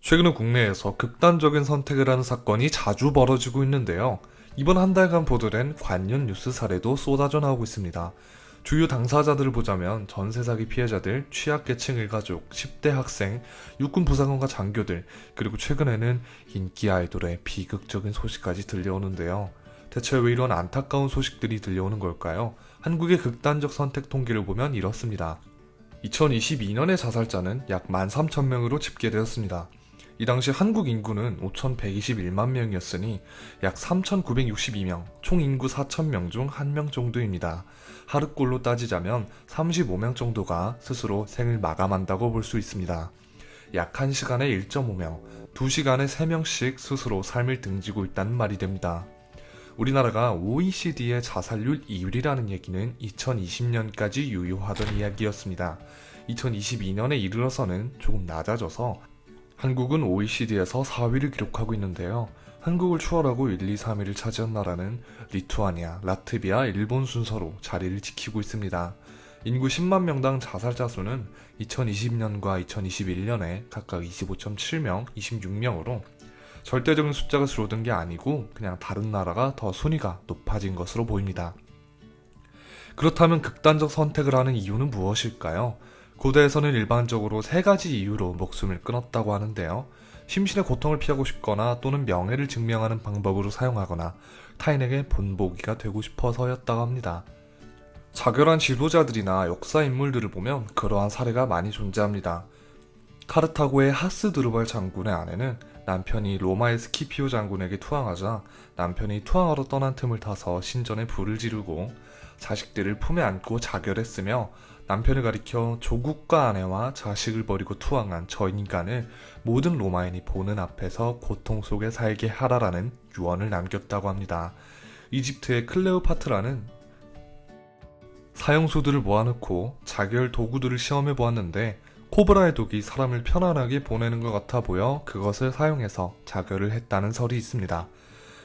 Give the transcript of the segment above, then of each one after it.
최근에 국내에서 극단적인 선택을 하는 사건이 자주 벌어지고 있는데요. 이번 한 달간 보도된 관련 뉴스 사례도 쏟아져 나오고 있습니다. 주요 당사자들을 보자면 전세 사기 피해자들, 취약계층 일가족, 10대 학생, 육군 부사관과 장교들, 그리고 최근에는 인기 아이돌의 비극적인 소식까지 들려오는데요. 대체 왜 이런 안타까운 소식들이 들려오는 걸까요? 한국의 극단적 선택 통계를 보면 이렇습니다. 2022년의 자살자는 약 13,000명으로 집계되었습니다. 이 당시 한국 인구는 5,121만 명이었으니 약 3,962명, 총 인구 4,000명 중 1명 정도입니다. 하루꼴로 따지자면 35명 정도가 스스로 생을 마감한다고 볼 수 있습니다. 약 1시간에 1.5명, 2시간에 3명씩 스스로 삶을 등지고 있다는 말이 됩니다. 우리나라가 OECD의 자살률 2위라는 얘기는 2020년까지 유효하던 이야기였습니다. 2022년에 이르러서는 조금 낮아져서 한국은 OECD에서 4위를 기록하고 있는데요. 한국을 추월하고 1, 2, 3위를 차지한 나라는 리투아니아, 라트비아, 일본 순서로 자리를 지키고 있습니다. 인구 10만 명당 자살자 수는 2020년과 2021년에 각각 25.7명, 26명으로 절대적인 숫자가 줄어든 게 아니고 그냥 다른 나라가 더 순위가 높아진 것으로 보입니다. 그렇다면 극단적 선택을 하는 이유는 무엇일까요? 고대에서는 일반적으로 세 가지 이유로 목숨을 끊었다고 하는데요. 심신의 고통을 피하고 싶거나 또는 명예를 증명하는 방법으로 사용하거나 타인에게 본보기가 되고 싶어서였다고 합니다. 자결한 지도자들이나 역사 인물들을 보면 그러한 사례가 많이 존재합니다. 카르타고의 하스드루발 장군의 아내는 남편이 로마의 스키피오 장군에게 투항하자 남편이 투항하러 떠난 틈을 타서 신전에 불을 지르고 자식들을 품에 안고 자결했으며 남편을 가리켜 조국과 아내와 자식을 버리고 투항한 저 인간을 모든 로마인이 보는 앞에서 고통 속에 살게 하라라는 유언을 남겼다고 합니다. 이집트의 클레오파트라는 사형수들을 모아놓고 자결 도구들을 시험해 보았는데 코브라의 독이 사람을 편안하게 보내는 것 같아 보여 그것을 사용해서 자결을 했다는 설이 있습니다.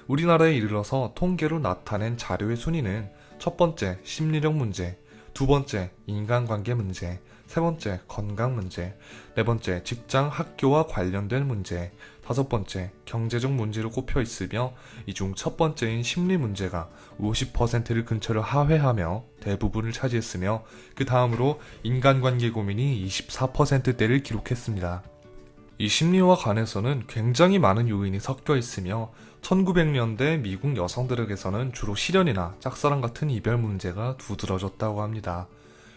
우리나라에 이르러서 통계로 나타낸 자료의 순위는 첫 번째 심리적 문제, 두 번째 인간관계 문제, 세 번째 건강 문제, 네 번째 직장 학교와 관련된 문제, 다섯 번째 경제적 문제로 꼽혀 있으며 이 중 첫 번째인 심리 문제가 50%를 근처를 하회하며 대부분을 차지했으며 그 다음으로 인간관계 고민이 24%대를 기록했습니다. 이 심리와 관해서는 굉장히 많은 요인이 섞여 있으며 1900년대 미국 여성들에게서는 주로 실연이나 짝사랑 같은 이별 문제가 두드러졌다고 합니다.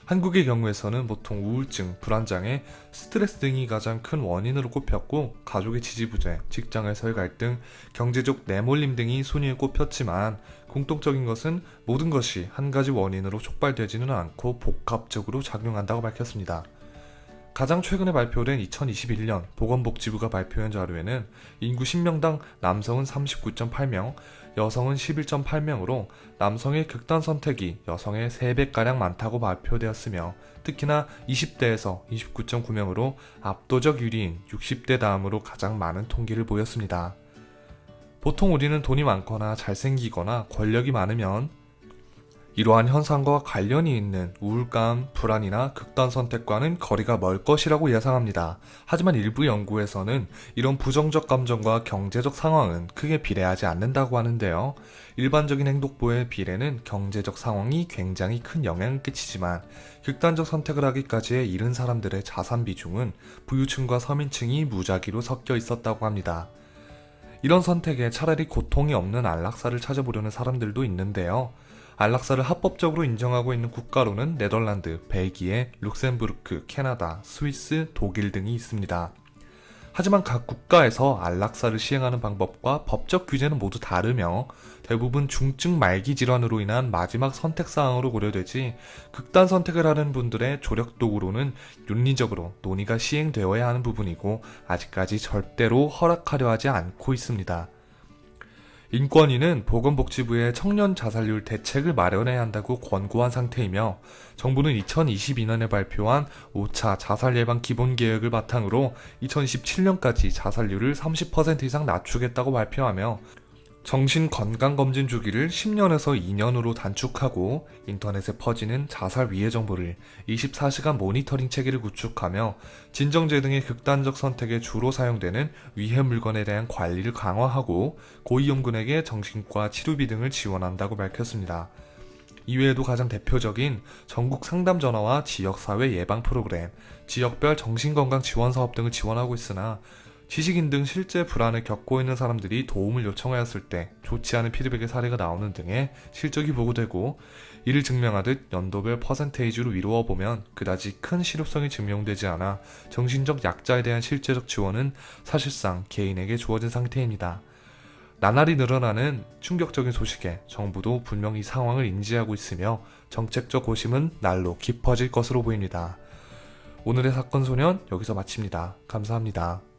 한국의 경우에서는 보통 우울증, 불안장애, 스트레스 등이 가장 큰 원인으로 꼽혔고 가족의 지지부재, 직장에서의 갈등, 경제적 내몰림 등이 순위에 꼽혔지만 공통적인 것은 모든 것이 한 가지 원인으로 촉발되지는 않고 복합적으로 작용한다고 밝혔습니다. 가장 최근에 발표된 2021년 보건복지부가 발표한 자료에는 인구 10명당 남성은 39.8명, 여성은 11.8명으로 남성의 극단 선택이 여성의 3배가량 많다고 발표되었으며 특히나 20대에서 29.9명으로 압도적 유리인 60대 다음으로 가장 많은 통계를 보였습니다. 보통 우리는 돈이 많거나 잘생기거나 권력이 많으면 이러한 현상과 관련이 있는 우울감, 불안이나 극단 선택과는 거리가 멀 것이라고 예상합니다. 하지만 일부 연구에서는 이런 부정적 감정과 경제적 상황은 크게 비례하지 않는다고 하는데요. 일반적인 행복보의 비례는 경제적 상황이 굉장히 큰 영향을 끼치지만 극단적 선택을 하기까지의 이른 사람들의 자산 비중은 부유층과 서민층이 무작위로 섞여 있었다고 합니다. 이런 선택에 차라리 고통이 없는 안락사를 찾아보려는 사람들도 있는데요. 안락사를 합법적으로 인정하고 있는 국가로는 네덜란드, 벨기에, 룩셈부르크, 캐나다, 스위스, 독일 등이 있습니다. 하지만 각 국가에서 안락사를 시행하는 방법과 법적 규제는 모두 다르며 대부분 중증 말기 질환으로 인한 마지막 선택사항으로 고려되지 극단 선택을 하는 분들의 조력 도구로는 윤리적으로 논의가 시행되어야 하는 부분이고 아직까지 절대로 허락하려 하지 않고 있습니다. 인권위는 보건복지부에 청년 자살률 대책을 마련해야 한다고 권고한 상태이며 정부는 2022년에 발표한 5차 자살 예방 기본 계획을 바탕으로 2017년까지 자살률을 30% 이상 낮추겠다고 발표하며 정신건강검진 주기를 10년에서 2년으로 단축하고 인터넷에 퍼지는 자살 위해 정보를 24시간 모니터링 체계를 구축하며 진정제 등의 극단적 선택에 주로 사용되는 위해 물건에 대한 관리를 강화하고 고위험군에게 정신과 치료비 등을 지원한다고 밝혔습니다. 이외에도 가장 대표적인 전국 상담 전화와 지역사회 예방 프로그램, 지역별 정신건강 지원 사업 등을 지원하고 있으나 지식인 등 실제 불안을 겪고 있는 사람들이 도움을 요청하였을 때 좋지 않은 피드백의 사례가 나오는 등의 실적이 보고되고, 이를 증명하듯 연도별 퍼센테이지로 미루어 보면 그다지 큰 실효성이 증명되지 않아 정신적 약자에 대한 실제적 지원은 사실상 개인에게 주어진 상태입니다. 나날이 늘어나는 충격적인 소식에 정부도 분명 이 상황을 인지하고 있으며 정책적 고심은 날로 깊어질 것으로 보입니다. 오늘의 사건 소년 여기서 마칩니다. 감사합니다.